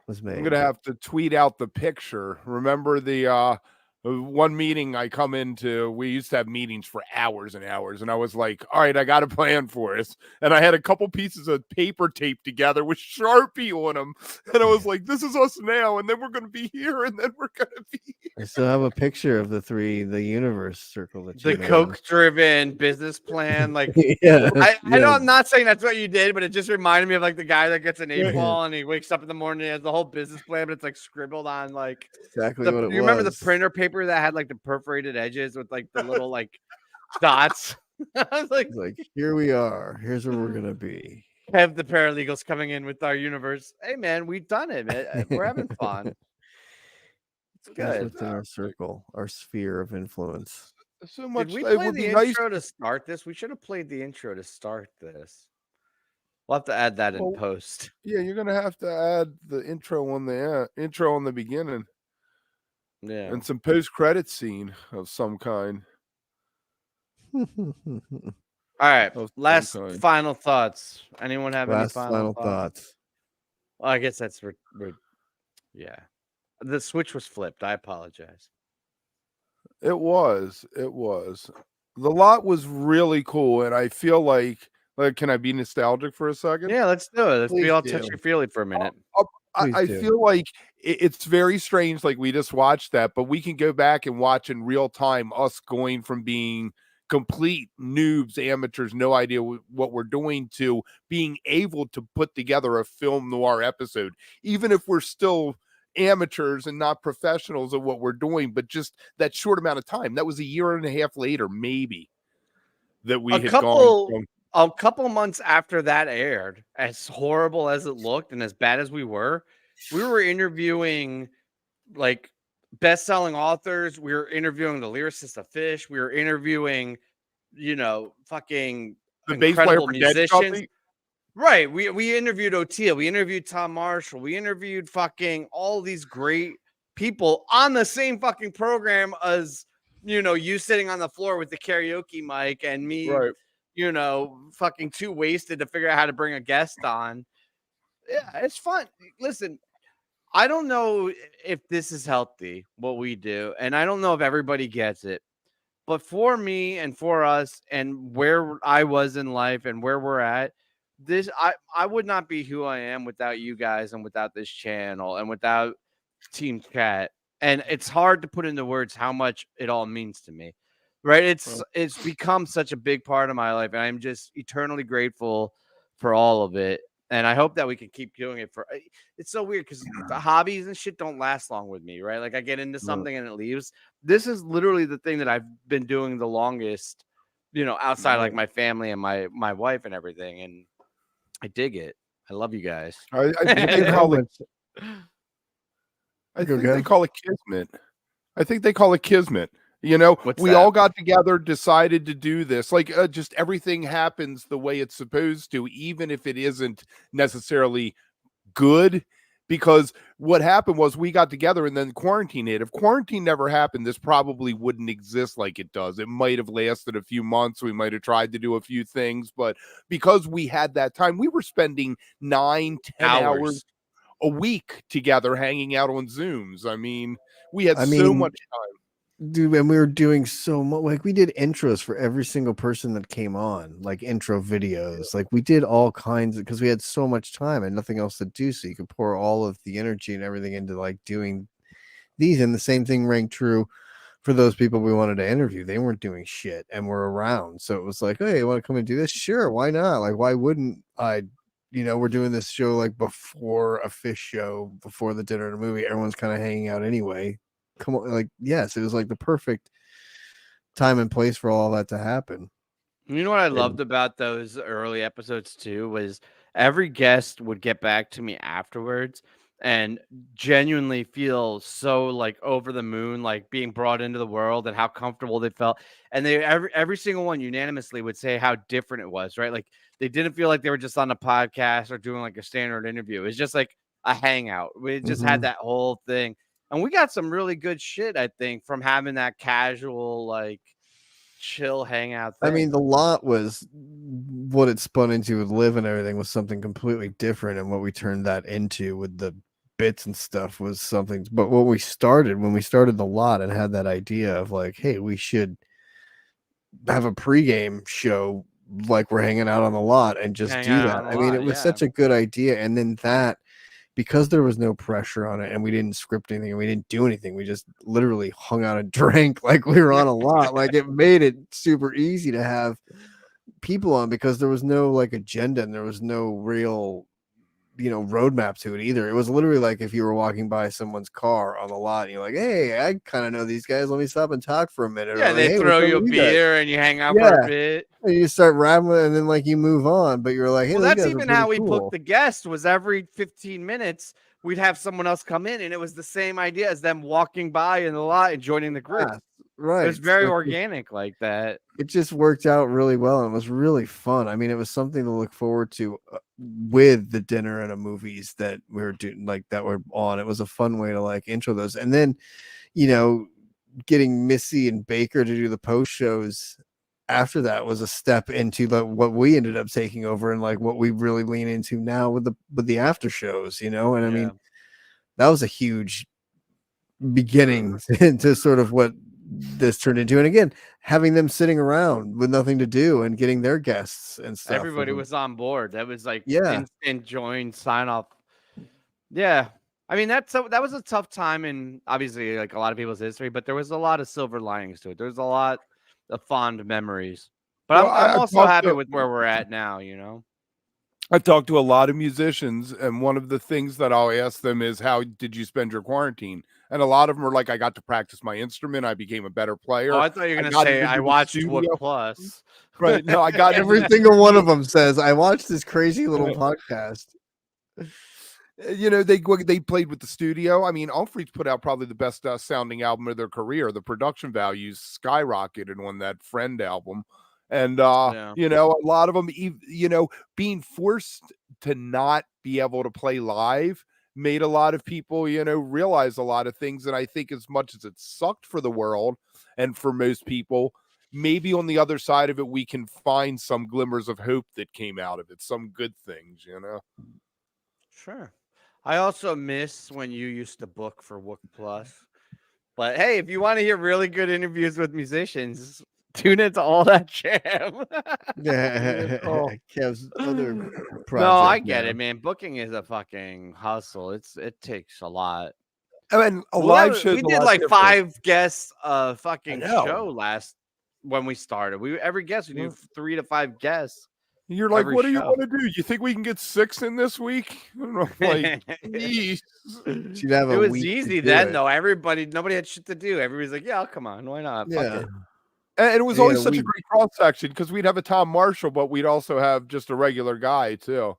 was made.
I'm gonna have to tweet out the picture. Remember the one meeting I come into? We used to have meetings for hours and hours, and I was like, "All right, I got a plan for us." And I had a couple pieces of paper taped together with Sharpie on them, and I was like, "This is us now, and then we're gonna be here, and then we're gonna be."
I still have a picture of the universe circle that you
The
made.
Coke-driven business plan, like
Yeah,
I know
yeah.
I'm not saying that's what you did, but it just reminded me of like the guy that gets an 8-ball and he wakes up in the morning and has the whole business plan, but it's like scribbled on like
Exactly what it
you remember the
was.
printer paper that had like the perforated edges with like the little like dots? I was like,
Here we are. Here's where we're gonna be.
have the paralegals coming in with our universe. Hey man, we've done it, man. We're having fun. It's
That's
good.
within our circle, our sphere of influence.
So much.
Did we
It
play
would
the
be nice.
intro to start this? We should have played the intro to start this. We'll have to add that in
Well,
post.
Yeah, you're gonna have to add the intro on the beginning.
Yeah.
And some post-credit scene of some kind.
All right.
Of some
Last
kind.
final thoughts. Anyone have any
Last final thoughts.
Well, I guess that's yeah. The switch was flipped. I apologize.
It was. It was. The lot was really cool, and I feel like can I be nostalgic for a second?
Yeah, let's do it. Let's be
Please
all
do.
touchy-feely for a minute.
Please
I
do.
feel like it's very strange, like we just watched that, but we can go back and watch in real time us going from being complete noobs, amateurs, no idea what we're doing, to being able to put together a film noir episode, even if we're still amateurs and not professionals at what we're doing, but just that short amount of time. That was a year and a half later, maybe, that we had gone from.
A couple months after that aired, as horrible as it looked and as bad as we were interviewing like best-selling authors. We were interviewing the lyricist of Fish. We were interviewing, fucking
The bass player
incredible
for Dead
musicians.
Company?
Right. We interviewed Oteil. We interviewed Tom Marshall. We interviewed fucking all these great people on the same fucking program as, you sitting on the floor with the karaoke mic and me,
Right.
fucking too wasted to figure out how to bring a guest on. Yeah, it's fun. Listen, I don't know if this is healthy, what we do, and I don't know if everybody gets it. But for me and for us and where I was in life and where we're at, I would not be who I am without you guys and without this channel and without Team Chat. And it's hard to put into words how much it all means to me. Right? It's become such a big part of my life, and I'm just eternally grateful for all of it. And I hope that we can keep doing it for. It's so weird because the hobbies and shit don't last long with me, right? Like I get into something and it leaves. This is literally the thing that I've been doing the longest, outside like my family and my wife and everything. And I dig it. I love you guys.
I think they call it. I think they call it kismet. I think they call it kismet.
What's
we
that?
all got together, decided to do this. Like just everything happens the way it's supposed to, even if it isn't necessarily good. Because what happened was we got together and then quarantine hit. If quarantine never happened, this probably wouldn't exist like it does. It might have lasted a few months. We might have tried to do a few things, but because we had that time, we were spending 9-10 hours a week together hanging out on Zooms. I mean, we had so much time.
Dude, and we were doing so much. Like we did intros for every single person that came on, like intro videos. Like we did all kinds of, because we had so much time and nothing else to do, so you could pour all of the energy and everything into like doing these. And the same thing rang true for those people we wanted to interview. They weren't doing shit and were around, so it was like, hey, you want to come and do this? Sure, why not? Like, why wouldn't I? We're doing this show like before a Fish show, before the dinner and a movie. Everyone's kind of hanging out anyway. Come on, like, yes, it was like the perfect time and place for all that to happen.
You know what I loved about those early episodes too was every guest would get back to me afterwards and genuinely feel so like over the moon, like being brought into the world and how comfortable they felt. And they every single one unanimously would say how different it was, right? Like they didn't feel like they were just on a podcast or doing like a standard interview. It was just like a hangout. We just had that whole thing. And we got some really good shit, I think, from having that casual, like, chill hangout thing.
I mean, the lot was what it spun into with Live and everything was something completely different. And what we turned that into with the bits and stuff was something. But what we started, when we started the lot and had that idea of like, hey, we should have a pregame show like we're hanging out on the lot and just do that. I mean, it was such a good idea. And then that, because there was no pressure on it and we didn't script anything and we didn't do anything, we just literally hung out and drank like we were on a lot. Like it made it super easy to have people on because there was no like agenda and there was no real, roadmap to it either. It was literally like if you were walking by someone's car on the lot and you're like, hey, I kind of know these guys. Let me stop and talk for a minute.
Yeah,
or
they
like, hey,
throw you a beer and you hang out for a bit.
And you start rambling and then like you move on, but you're like, hey,
well,
these
that's
guys are
even
pretty
how we
cool.
booked the guest was every 15 minutes we'd have someone else come in and it was the same idea as them walking by in the lot and joining the group.
Yeah, right.
It was very
So
organic like that.
it just worked out really well and it was really fun. I mean, it was something to look forward to with the dinner and a movies that we were doing, like that were on. It was a fun way to like intro those. And then, getting Missy and Baker to do the post shows after that was a step into what we ended up taking over and like what we really lean into now with the after shows, and I mean, that was a huge beginnings into sort of what this turned into. And again, having them sitting around with nothing to do and getting their guests and stuff.
Everybody was on board. That was like
Yeah.
instant join, sign off. Yeah. I mean, that was a tough time in obviously like a lot of people's history, but there was a lot of silver linings to it. There's a lot of fond memories. But
Well,
I'm
I've
also
talked
happy
to-
with where we're at now, you know?
I talked to a lot of musicians, and one of the things that I'll ask them is, how did you spend your quarantine? And a lot of them are like, I got to practice my instrument. I became a better player.
Oh, I thought you were going to
got
say
into
I
the
watched
studio."
wook+.
Right. No, I got
Every
into-
single one of them says, I watched this crazy little podcast.
You know, they played with the studio. I mean, Umphreys put out probably the best sounding album of their career. The production values skyrocketed on that Friend album. And, you know, a lot of them, you know, being forced to not be able to play live made a lot of people, you know, realize a lot of things. And I think as much as it sucked for the world and for most people, maybe on the other side of it, we can find some glimmers of hope that came out of it, some good things, you know?
Sure. I also miss when you used to book for wook+. But hey, if you want to hear really good interviews with musicians, tune into All That Jam.
Yeah. Kev's other project.
No, I get it, man. Booking is a fucking hustle. It takes a lot.
I mean, a
Well,
live show.
we did like 5 guests fucking show when we started. Every guest we do 3 to 5 guests.
You're like,
every
what do you
show.
want to do? You think we can get 6 in this week? I don't know, like, geez.
She'd have
It
a
was
week to
easy
do
then,
it.
though. Nobody had shit to do. Everybody's like, yeah, come on, why not? Fuck
Yeah.
it.
And it was
They
always
had a
such a
week.
great cross section because we'd have a Tom Marshall, but we'd also have just a regular guy too.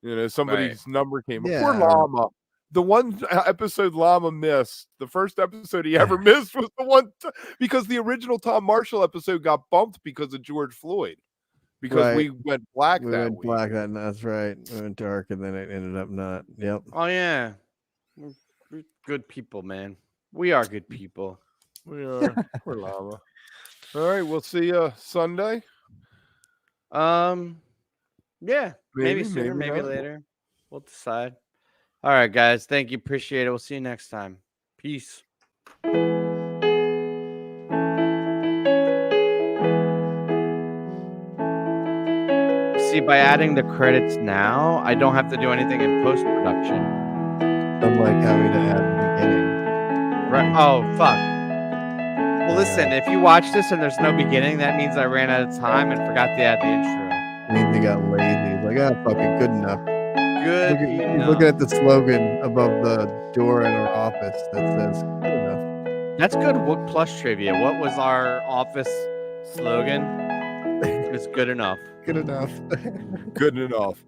You know, somebody's number came up. Poor
Yeah.
Llama. The one episode Llama missed, the first episode he ever missed was the one because the original Tom Marshall episode got bumped because of George Floyd. Because
Right.
we went black
We
that
went
week.
black that night. That's right. We went dark and then it ended up not. Yep.
Oh yeah, we're good people, man. We are good people.
We are. Poor Llama. All right, we'll see you Sunday.
Yeah, maybe sooner,
maybe
maybe
not.
later. We'll decide. All right, guys. Thank you. Appreciate it. We'll see you next time. Peace. See, by adding the credits now, I don't have to do anything in post-production.
Unlike having to add the beginning.
Right. Oh, fuck. Well, listen, if you watch this and there's no beginning, that means I ran out of time and forgot to add the intro.
I mean, they got lazy. It's like, fucking good enough.
Good
He's
enough.
looking at the slogan above the door in our office that says good enough.
That's good wook+ trivia. What was our office slogan? It was good enough.
Good enough.
Good enough.